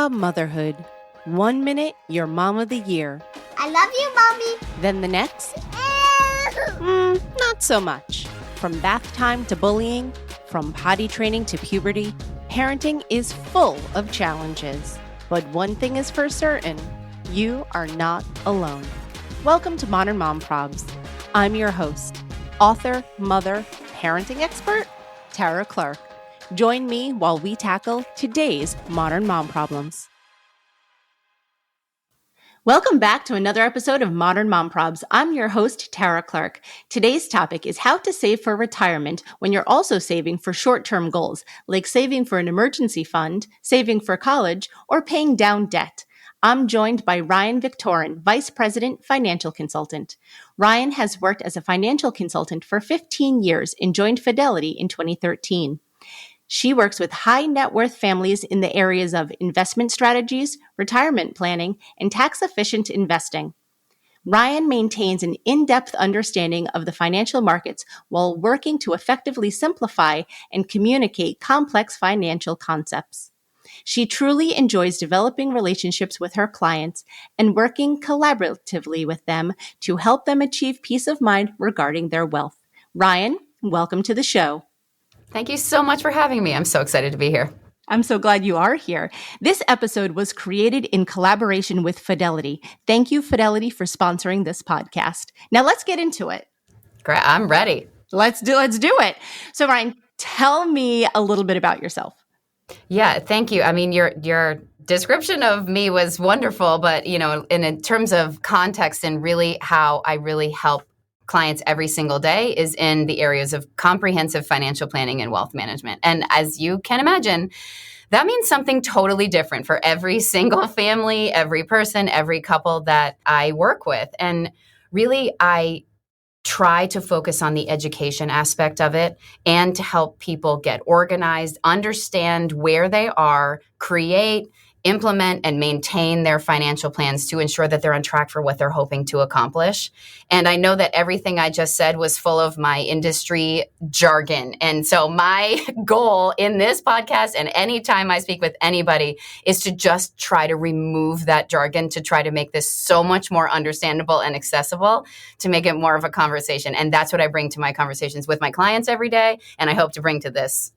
Motherhood. 1 minute, you're mom of the year. I love you, Mommy. Then the next, not so much. From bath time to bullying, from potty training to puberty, parenting is full of challenges. But one thing is for certain, you are not alone. Welcome to Modern Mom Probs. I'm your host, author, mother, parenting expert, Tara Clark. Join me while we tackle today's modern mom problems. Welcome back to another episode of Modern Mom Probs. I'm your host, Tara Clark. Today's topic is how to save for retirement when you're also saving for short-term goals, like saving for an emergency fund, saving for college, or paying down debt. I'm joined by Ryan Viktorin, Vice President, Financial Consultant. Ryan has worked as a financial consultant for 15 years and joined Fidelity in 2013. She works with high net worth families in the areas of investment strategies, retirement planning, and tax-efficient investing. Ryan maintains an in-depth understanding of the financial markets while working to effectively simplify and communicate complex financial concepts. She truly enjoys developing relationships with her clients and working collaboratively with them to help them achieve peace of mind regarding their wealth. Ryan, welcome to the show. Thank you so much for having me. I'm so excited to be here. I'm so glad you are here. This episode was created in collaboration with Fidelity. Thank you, Fidelity, for sponsoring this podcast. Now let's get into it. Great. I'm ready. Let's do it. So Ryan, tell me a little bit about yourself. Yeah, thank you. I mean, your description of me was wonderful, but in terms of context and really how I really help clients every single day is in the areas of comprehensive financial planning and wealth management. And as you can imagine, that means something totally different for every single family, every person, every couple that I work with. And really, I try to focus on the education aspect of it and to help people get organized, understand where they are, create, implement, and maintain their financial plans to ensure that they're on track for what they're hoping to accomplish. And I know that everything I just said was full of my industry jargon. And so my goal in this podcast and anytime I speak with anybody is to just try to remove that jargon, to try to make this so much more understandable and accessible, to make it more of a conversation. And that's what I bring to my conversations with my clients every day. And I hope to bring to this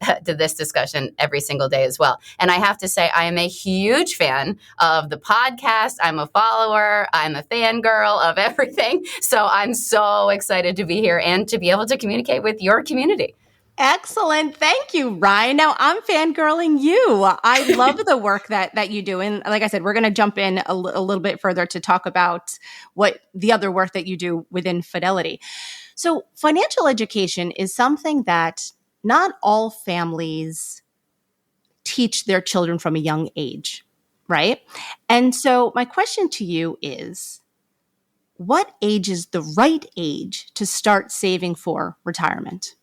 discussion every single day as well. And I have to say, I am a huge fan of the podcast. I'm a follower. I'm a fangirl of everything. So I'm so excited to be here and to be able to communicate with your community. Excellent. Thank you, Ryan. Now I'm fangirling you. I love the work that you do. And like I said, we're going to jump in a little bit further to talk about what the other work that you do within Fidelity. So financial education is something that not all families teach their children from a young age, right? And so my question to you is, what age is the right age to start saving for retirement?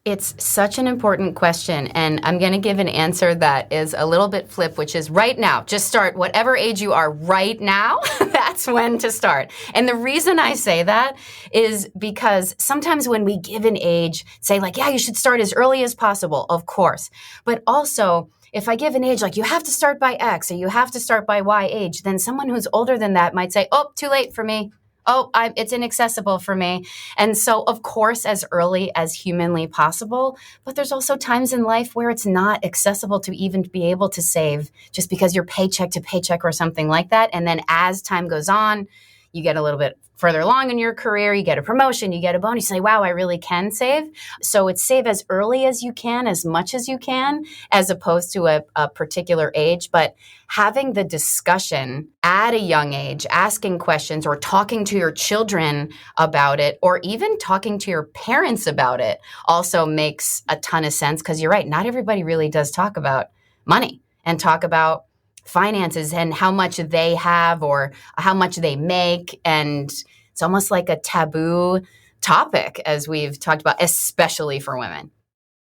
It's such an important question, and I'm going to give an answer that is a little bit flip, which is right now. Just start whatever age you are right now. That's when to start. And the reason I say that is because sometimes when we give an age, say like, yeah, you should start as early as possible, of course. But also, if I give an age like you have to start by X or you have to start by Y age, then someone who's older than that might say, oh, too late for me. Oh, it's inaccessible for me. And so, of course, as early as humanly possible, but there's also times in life where it's not accessible to even be able to save just because you're paycheck to paycheck or something like that. And then as time goes on, you get a little bit further along in your career, you get a promotion, you get a bonus, you say, wow, I really can save. So it's save as early as you can, as much as you can, as opposed to a particular age. But having the discussion at a young age, asking questions or talking to your children about it, or even talking to your parents about it also makes a ton of sense. Because you're right, not everybody really does talk about money and talk about finances and how much they have or how much they make. And it's almost like a taboo topic, as we've talked about, especially for women.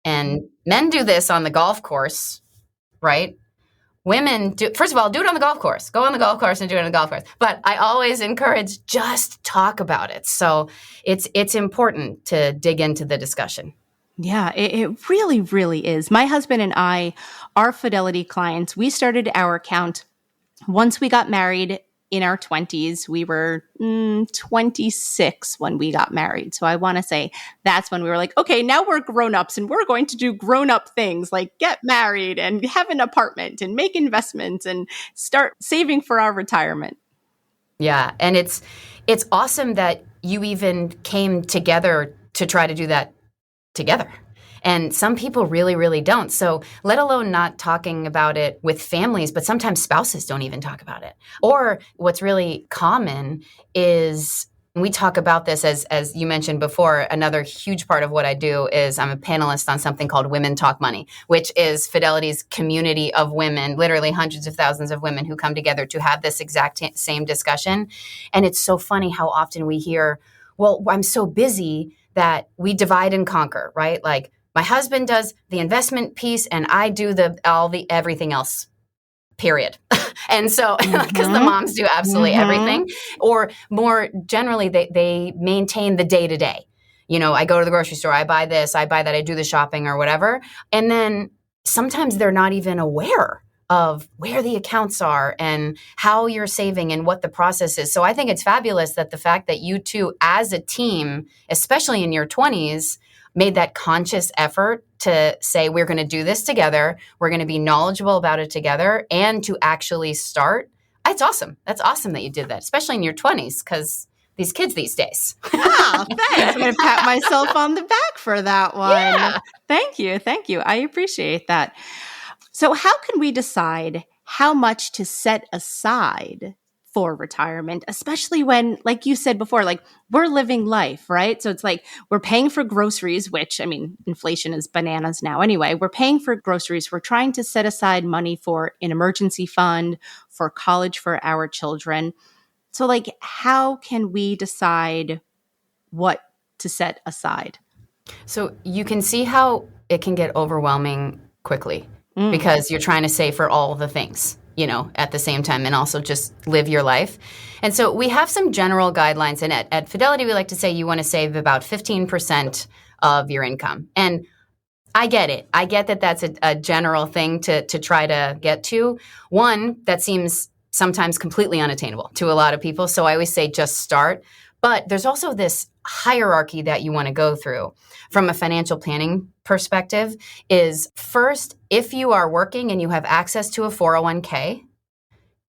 And men do this on the golf course, right? Women do, first of all, do it on the golf course. Go on the golf course and do it on the golf course. But I always encourage just talk about it. So it's important to dig into the discussion. Yeah, it really, really is. My husband and I are Fidelity clients. We started our account once we got married in our 20s. We were 26 when we got married. So I want to say that's when we were like, okay, now we're grown-ups and we're going to do grown-up things like get married and have an apartment and make investments and start saving for our retirement. Yeah, and it's awesome that you even came together to try to do that together. And some people really, really don't. So let alone not talking about it with families, but sometimes spouses don't even talk about it. Or what's really common is we talk about this as you mentioned before. Another huge part of what I do is I'm a panelist on something called Women Talk Money, which is Fidelity's community of women, literally hundreds of thousands of women who come together to have this exact same discussion. And it's so funny how often we hear, well, I'm so busy that we divide and conquer, right? Like my husband does the investment piece and I do everything else, period. And so, because the moms do absolutely everything, or more generally, they maintain the day to day. I go to the grocery store, I buy this, I buy that, I do the shopping or whatever. And then sometimes they're not even aware of where the accounts are and how you're saving and what the process is. So I think it's fabulous that the fact that you two as a team, especially in your 20s, made that conscious effort to say, we're going to do this together. We're going to be knowledgeable about it together and to actually start. It's awesome. That's awesome that you did that, especially in your 20s, because these kids these days. Ah, thanks. I'm going to pat myself on the back for that one. Yeah. Thank you. Thank you. I appreciate that. So how can we decide how much to set aside for retirement, especially when, like you said before, like we're living life, right? So it's like we're paying for groceries, which, I mean, inflation is bananas now anyway. We're paying for groceries. We're trying to set aside money for an emergency fund, for college for our children. So like, how can we decide what to set aside? So you can see how it can get overwhelming quickly because you're trying to save for all the things, at the same time and also just live your life. And so we have some general guidelines. And at Fidelity, we like to say you want to save about 15% of your income. And I get it. I get that that's a general thing to try to get to. One, that seems sometimes completely unattainable to a lot of people. So I always say just start. But there's also this hierarchy that you want to go through from a financial planning perspective is first, if you are working and you have access to a 401k,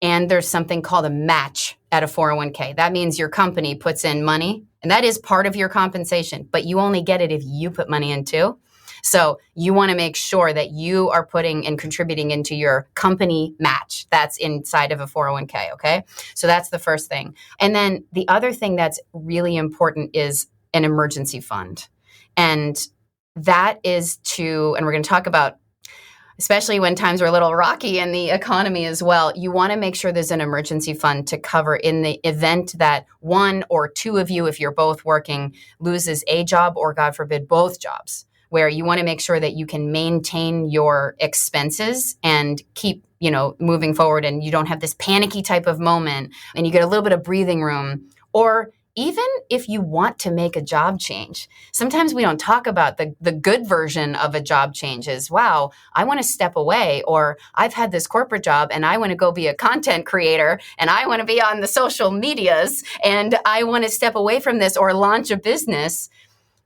and there's something called a match at a 401k. That means your company puts in money, and that is part of your compensation, but you only get it if you put money in too. So you want to make sure that you are putting and contributing into your company match that's inside of a 401k, okay? So that's the first thing. And then the other thing that's really important is an emergency fund. And that is and we're going to talk about, especially when times are a little rocky in the economy as well, you want to make sure there's an emergency fund to cover in the event that one or two of you, if you're both working, loses a job or, God forbid, both jobs, where you want to make sure that you can maintain your expenses and keep, moving forward and you don't have this panicky type of moment and you get a little bit of breathing room. Or even if you want to make a job change, sometimes we don't talk about the good version of a job change is, wow, I want to step away, or I've had this corporate job and I want to go be a content creator and I want to be on the social medias and I want to step away from this or launch a business,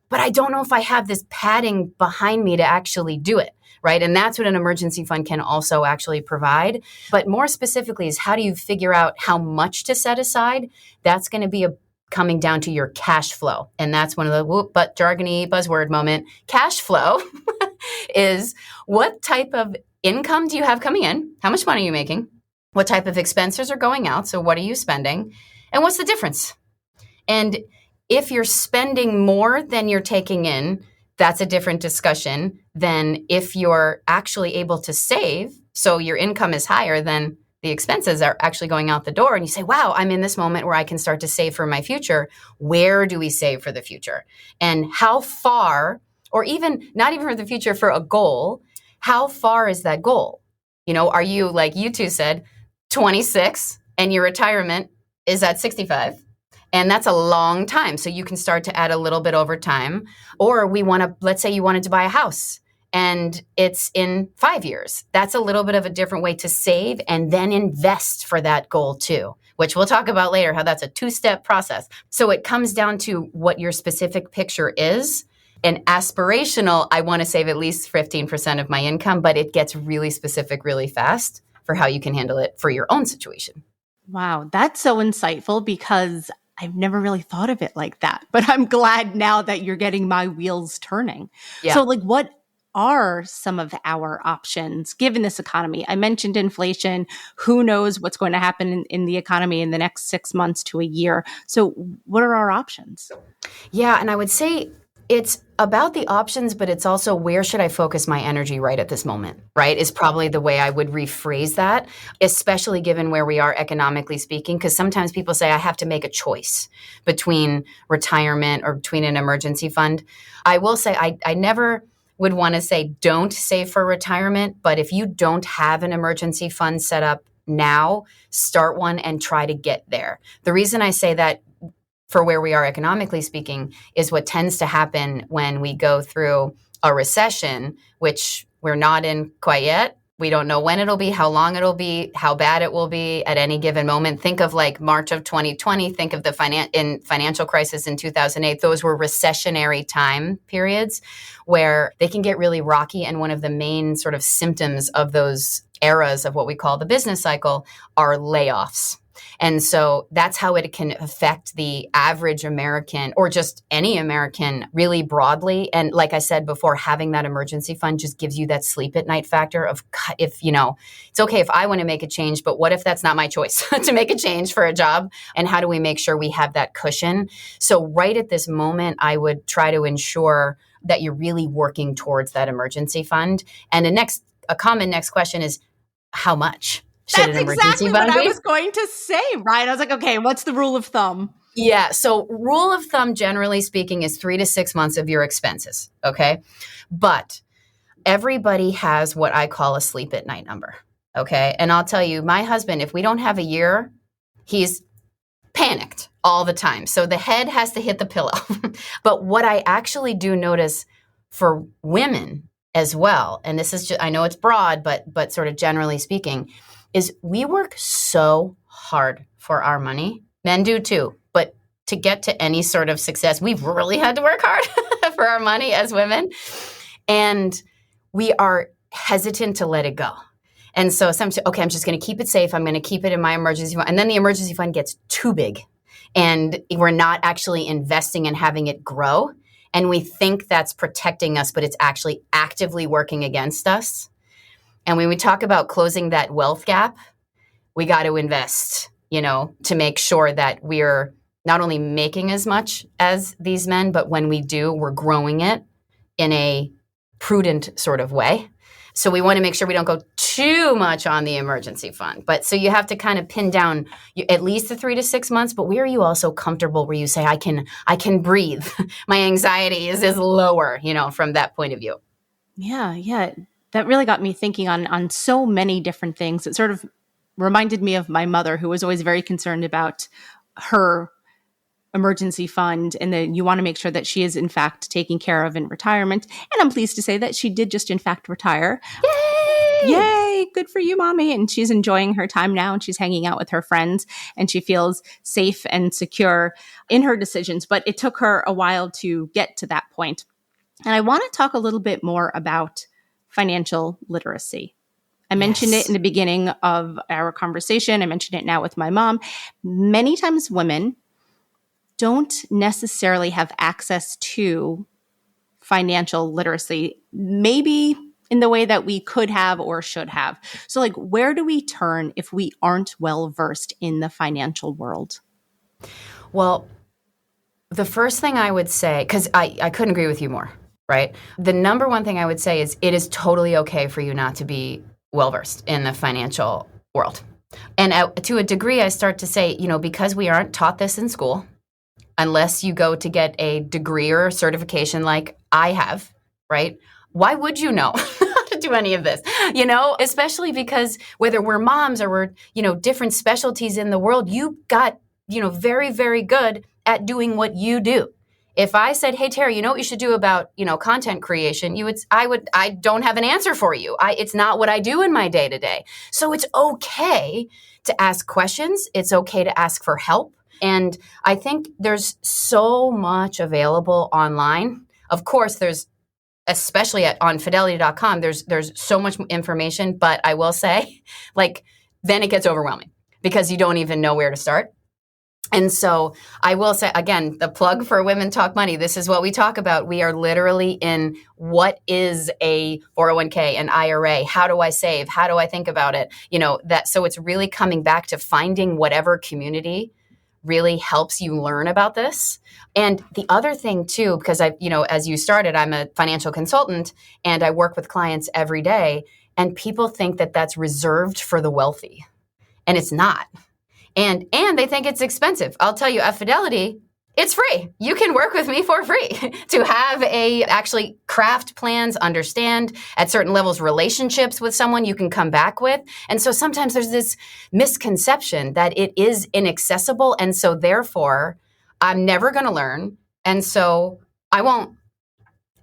but I don't know if I have this padding behind me to actually do it. Right. And that's what an emergency fund can also actually provide. But more specifically is how do you figure out how much to set aside? That's going to be coming down to your cash flow. And that's one of the jargony buzzword moment. Cash flow is what type of income do you have coming in? How much money are you making? What type of expenses are going out? So what are you spending? And what's the difference? And if you're spending more than you're taking in, that's a different discussion than if you're actually able to save. So your income is higher than the expenses are actually going out the door. And you say, wow, I'm in this moment where I can start to save for my future. Where do we save for the future? And how far, or even not even for the future, for a goal, how far is that goal? Are you, like you two said, 26 and your retirement is at 65? And that's a long time. So you can start to add a little bit over time. Or let's say you wanted to buy a house and it's in 5 years. That's a little bit of a different way to save and then invest for that goal too, which we'll talk about later, how that's a 2-step process. So it comes down to what your specific picture is. And aspirational, I want to save at least 15% of my income, but it gets really specific really fast for how you can handle it for your own situation. Wow, that's so insightful because I've never really thought of it like that. But I'm glad now that you're getting my wheels turning. Yeah. So like what are some of our options given this economy? I mentioned inflation. Who knows what's going to happen in the economy in the next 6 months to a year? So what are our options? Yeah, and I would say it's about the options, but it's also where should I focus my energy right at this moment, right? Is probably the way I would rephrase that, especially given where we are economically speaking, because sometimes people say I have to make a choice between retirement or between an emergency fund. I will say I never would want to say don't save for retirement, but if you don't have an emergency fund set up now, start one and try to get there. The reason I say that for where we are economically speaking is what tends to happen when we go through a recession, which we're not in quite yet. We don't know when it'll be, how long it'll be, how bad it will be at any given moment. Think of like March of 2020. Think of the financial crisis in 2008. Those were recessionary time periods where they can get really rocky. And one of the main sort of symptoms of those eras of what we call the business cycle are layoffs. And so that's how it can affect the average American or just any American really broadly. And like I said before, having that emergency fund just gives you that sleep at night factor of if, it's okay if I want to make a change, but what if that's not my choice to make a change for a job? And how do we make sure we have that cushion? So right at this moment, I would try to ensure that you're really working towards that emergency fund. And a common next question is, how much? That's exactly what I was going to say, right? I was like, okay, what's the rule of thumb? Yeah. So rule of thumb, generally speaking, is 3 to 6 months of your expenses. Okay. But everybody has what I call a sleep at night number. Okay. And I'll tell you, my husband, if we don't have a year, he's panicked all the time. So the head has to hit the pillow. But what I actually do notice for women as well, and this is just, I know it's broad, but sort of generally speaking, is we work so hard for our money. Men do too. But to get to any sort of success, we've really had to work hard for our money as women. And we are hesitant to let it go. And so some say, okay, I'm just going to keep it safe. I'm going to keep it in my emergency fund. And then the emergency fund gets too big. And we're not actually investing and having it grow. And we think that's protecting us, but it's actually actively working against us. And when we talk about closing that wealth gap, we got to invest, to make sure that we're not only making as much as these men, but when we do, we're growing it in a prudent sort of way. So we want to make sure we don't go too much on the emergency fund. But so you have to kind of pin down at least the 3 to 6 months. But where are you also comfortable where you say, I can breathe. My anxiety is lower, from that point of view. Yeah. That really got me thinking on so many different things. It sort of reminded me of my mother, who was always very concerned about her emergency fund, and then you want to make sure that she is in fact taken care of in retirement. And I'm pleased to say that she did just in fact retire. Yay! Good for you, mommy. And she's enjoying her time now, and she's hanging out with her friends, and she feels safe and secure in her decisions. But it took her a while to get to that point. And I want to talk a little bit more about financial literacy. I mentioned it in the beginning of our conversation. I mentioned it now with my mom. Many times women don't necessarily have access to financial literacy, maybe in the way that we could have or should have. So like, where do we turn if we aren't well versed in the financial world? Well, the first thing I would say, because I couldn't agree with you more, right? The number one thing I would say is it is totally okay for you not to be well-versed in the financial world. And to a degree, I start to say, because we aren't taught this in school, unless you go to get a degree or a certification like I have, right? Why would you know how to do any of this? Especially because whether we're moms or we're, different specialties in the world, very, very good at doing what you do. If I said, hey, Tara, you know what you should do about, content creation, I don't have an answer for you. It's not what I do in my day to day. So it's okay to ask questions. It's okay to ask for help. And I think there's so much available online. Of course, there's, especially on fidelity.com, there's so much information, but I will say, then it gets overwhelming because you don't even know where to start. And so I will say, again, the plug for Women Talk Money, this is what we talk about. We are literally in what is a 401k, an IRA? How do I save? How do I think about it? So it's really coming back to finding whatever community really helps you learn about this. And the other thing too, because as you started, I'm a financial consultant and I work with clients every day, and people think that that's reserved for the wealthy, and it's not. And they think it's expensive. I'll tell you, at Fidelity, it's free. You can work with me for free to have actually craft plans, understand at certain levels relationships with someone you can come back with. And so sometimes there's this misconception that it is inaccessible. And so therefore, I'm never going to learn. And so I won't.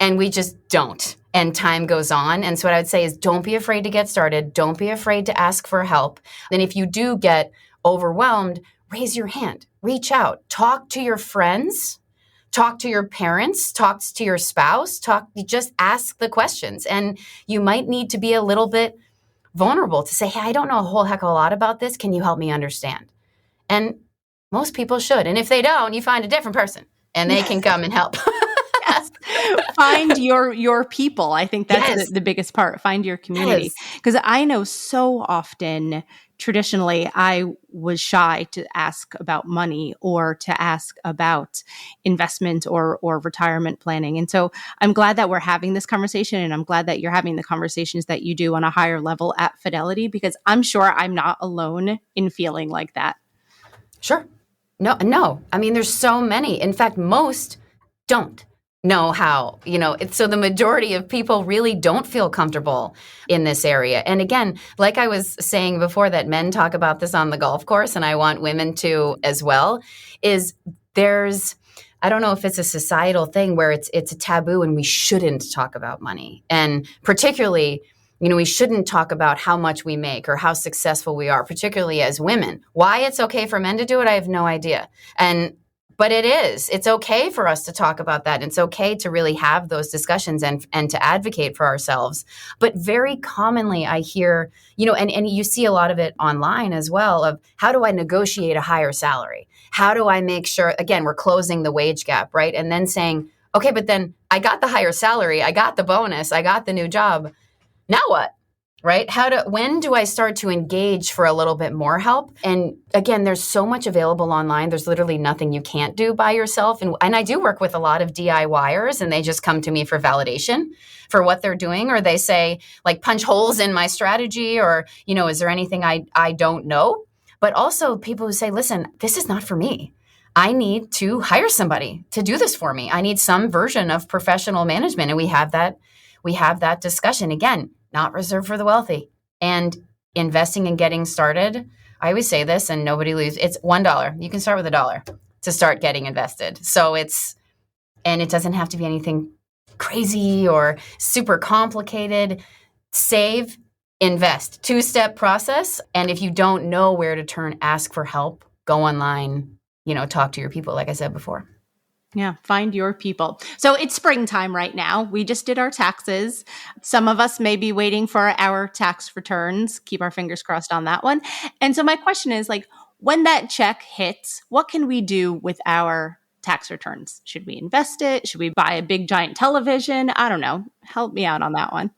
And we just don't. And time goes on. And so what I would say is don't be afraid to get started. Don't be afraid to ask for help. And if you do get overwhelmed, raise your hand, reach out, talk to your friends, talk to your parents, talk to your spouse, just ask the questions. And you might need to be a little bit vulnerable to say, hey, I don't know a whole heck of a lot about this. Can you help me understand? And most people should. And if they don't, you find a different person and they can come and help. Yes. Find your people. I think that's Yes. the biggest part. Find your community. Because I know so often, traditionally, I was shy to ask about money or to ask about investment or retirement planning. And so I'm glad that we're having this conversation, and I'm glad that you're having the conversations that you do on a higher level at Fidelity, because I'm sure I'm not alone in feeling like that. Sure. No. I mean, there's so many. In fact, most don't know how, so the majority of people really don't feel comfortable in this area. And again, like I was saying before, that men talk about this on the golf course, and I want women to as well, is I don't know if it's a societal thing where it's a taboo and we shouldn't talk about money. And particularly, we shouldn't talk about how much we make or how successful we are, particularly as women. Why it's okay for men to do it, I have no idea. But it is. It's okay for us to talk about that. It's okay to really have those discussions and to advocate for ourselves. But very commonly I hear, and you see a lot of it online as well, of how do I negotiate a higher salary? How do I make sure, again, we're closing the wage gap, right? And then saying, okay, but then I got the higher salary, I got the bonus, I got the new job. Now what? Right? When do I start to engage for a little bit more help? And again, there's so much available online. There's literally nothing you can't do by yourself. And I do work with a lot of DIYers, and they just come to me for validation for what they're doing. Or they say, punch holes in my strategy, or, is there anything I don't know? But also people who say, listen, this is not for me. I need to hire somebody to do this for me. I need some version of professional management. And we have that discussion. Again, not reserved for the wealthy. And investing and getting started, I always say this and nobody leaves, it's $1. You can start with $1 to start getting invested. So it doesn't have to be anything crazy or super complicated. Save, invest, 2-step process. And if you don't know where to turn, ask for help, go online, talk to your people, like I said before. Yeah, find your people. So it's springtime right now. We just did our taxes. Some of us may be waiting for our tax returns. Keep our fingers crossed on that one. And so my question is, when that check hits, what can we do with our tax returns? Should we invest it? Should we buy a big giant television? I don't know. Help me out on that one.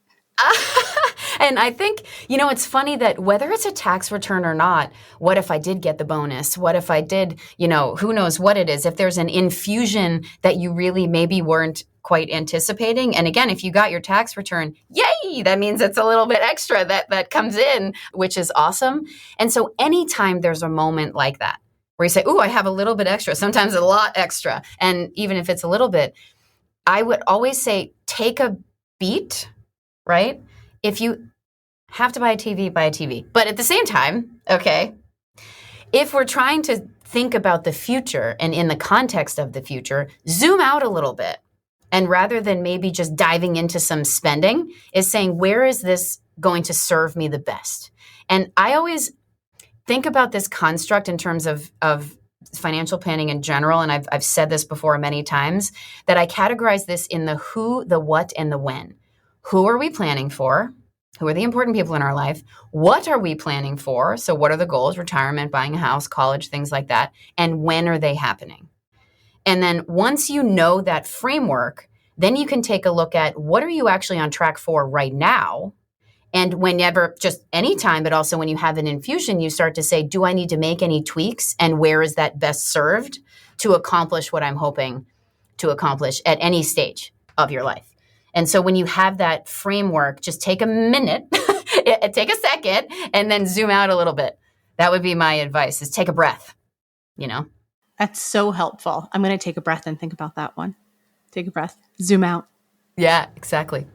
And I think, it's funny that whether it's a tax return or not, what if I did get the bonus? What if I did, who knows what it is? If there's an infusion that you really maybe weren't quite anticipating. And again, if you got your tax return, yay, that means it's a little bit extra that comes in, which is awesome. And so anytime there's a moment like that, where you say, ooh, I have a little bit extra, sometimes a lot extra. And even if it's a little bit, I would always say, take a beat, right? If you have to buy a TV, buy a TV. But at the same time, okay, if we're trying to think about the future and in the context of the future, zoom out a little bit. And rather than maybe just diving into some spending, is saying, where is this going to serve me the best? And I always think about this construct in terms of financial planning in general. And I've said this before many times, that I categorize this in the who, the what, and the when. Who are we planning for? Who are the important people in our life? What are we planning for? So what are the goals? Retirement, buying a house, college, things like that. And when are they happening? And then once you know that framework, then you can take a look at what are you actually on track for right now? And whenever, just anytime, but also when you have an infusion, you start to say, do I need to make any tweaks? And where is that best served to accomplish what I'm hoping to accomplish at any stage of your life? And so when you have that framework, just take a minute, take a second, and then zoom out a little bit. That would be my advice, is take a breath, That's so helpful. I'm going to take a breath and think about that one. Take a breath, zoom out. Yeah, exactly.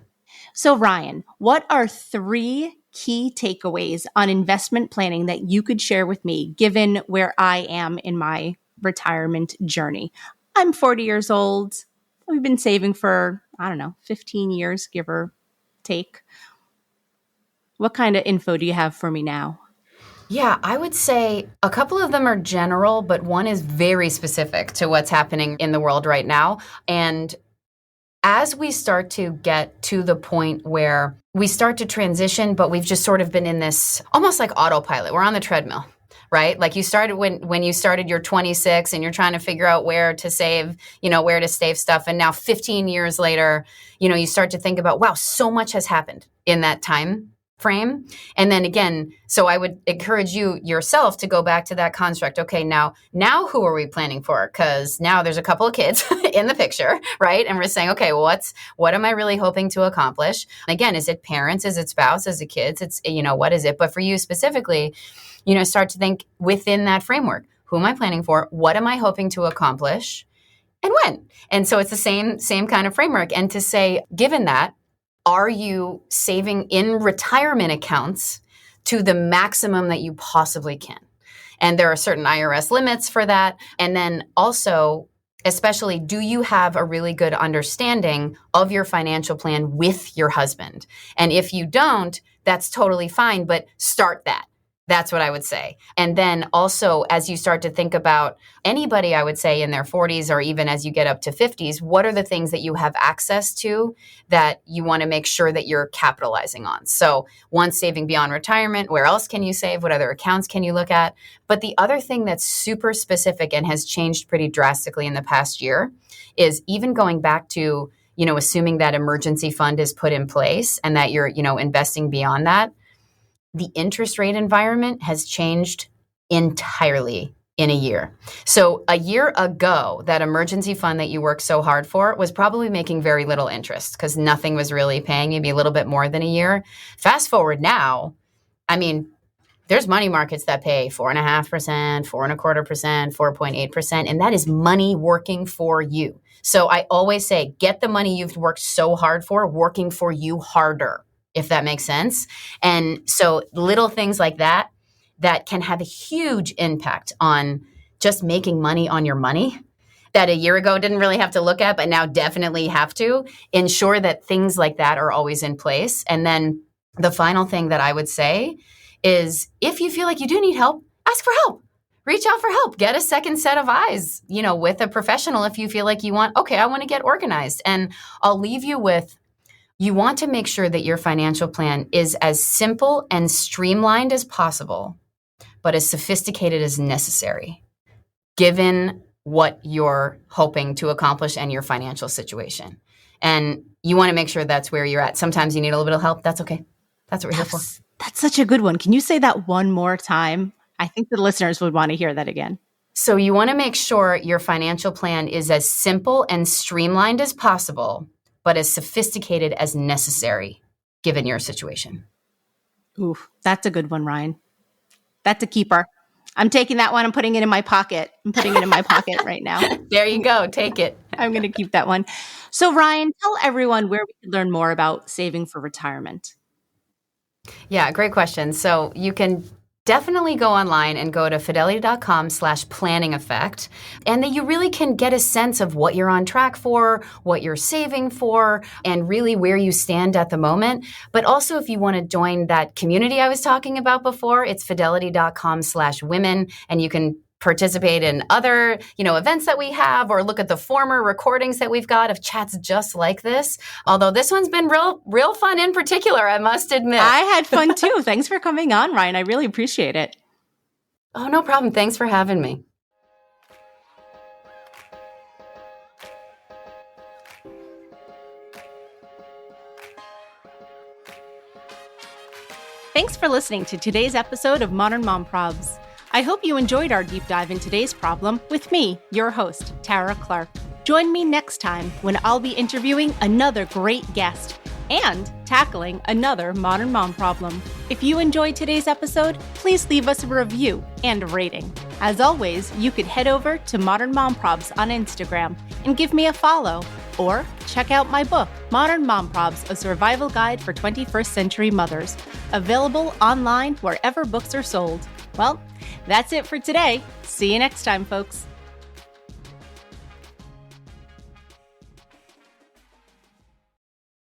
So Ryan, what are 3 key takeaways on investment planning that you could share with me, given where I am in my retirement journey? I'm 40 years old. We've been saving for, 15 years, give or take. What kind of info do you have for me now? Yeah, I would say a couple of them are general, but one is very specific to what's happening in the world right now. And as we start to get to the point where we start to transition, but we've just sort of been in this almost like autopilot. We're on the treadmill, right? Like you started when you started, you're 26 and you're trying to figure out where to save, where to save stuff. And now 15 years later, you start to think about, wow, so much has happened in that time frame. And then again, so I would encourage you yourself to go back to that construct. Okay, now who are we planning for? Because now there's a couple of kids in the picture, right? And we're saying, okay, well, what am I really hoping to accomplish? Again, is it parents? Is it spouse? Is it kids? It's, what is it? But for you specifically, start to think within that framework. Who am I planning for? What am I hoping to accomplish? And when? And so it's the same kind of framework. And to say, given that, are you saving in retirement accounts to the maximum that you possibly can? And there are certain IRS limits for that. And then also, especially, do you have a really good understanding of your financial plan with your husband? And if you don't, that's totally fine, but start that. That's what I would say. And then also, as you start to think about anybody, I would say in their 40s or even as you get up to 50s, what are the things that you have access to that you want to make sure that you're capitalizing on? So one, saving beyond retirement. Where else can you save? What other accounts can you look at? But the other thing that's super specific and has changed pretty drastically in the past year is even going back to, assuming that emergency fund is put in place and that you're, investing beyond that. The interest rate environment has changed entirely in a year. So a year ago, that emergency fund that you worked so hard for was probably making very little interest because nothing was really paying, maybe a little bit more than a year. Fast forward now, there's money markets that pay 4.5%, 4.25%, 4.8%, and that is money working for you. So I always say, get the money you've worked so hard for working for you harder, if that makes sense. And so little things like that can have a huge impact on just making money on your money that a year ago didn't really have to look at, but now definitely have to ensure that things like that are always in place. And then the final thing that I would say is if you feel like you do need help, ask for help. Reach out for help. Get a second set of eyes, with a professional if you feel like you want, okay, I want to get organized. And I'll leave you with, you want to make sure that your financial plan is as simple and streamlined as possible, but as sophisticated as necessary, given what you're hoping to accomplish and your financial situation. And you want to make sure that's where you're at. Sometimes you need a little bit of help. That's okay. That's what we're here for. That's such a good one. Can you say that one more time? I think the listeners would want to hear that again. So you want to make sure your financial plan is as simple and streamlined as possible, but as sophisticated as necessary, given your situation. Ooh, that's a good one, Ryan. That's a keeper. I'm taking that one. I'm putting it in my pocket. I'm putting it in my pocket right now. There you go. Take it. I'm going to keep that one. So Ryan, tell everyone where we can learn more about saving for retirement. Yeah, great question. So you can definitely go online and go to fidelity.com/planning effect. And then you really can get a sense of what you're on track for, what you're saving for, and really where you stand at the moment. But also if you want to join that community I was talking about before, it's fidelity.com/women, and you can participate in other, events that we have, or look at the former recordings that we've got of chats just like this. Although this one's been real fun in particular, I must admit. I had fun too. Thanks for coming on, Ryan. I really appreciate it. Oh, no problem. Thanks for having me. Thanks for listening to today's episode of Modern Mom Probs. I hope you enjoyed our deep dive in today's problem with me, your host, Tara Clark. Join me next time when I'll be interviewing another great guest and tackling another modern mom problem. If you enjoyed today's episode, please leave us a review and a rating. As always, you could head over to Modern Mom Probs on Instagram and give me a follow. Or check out my book, Modern Mom Probs, A Survival Guide for 21st Century Mothers, available online wherever books are sold. Well, that's it for today. See you next time, folks.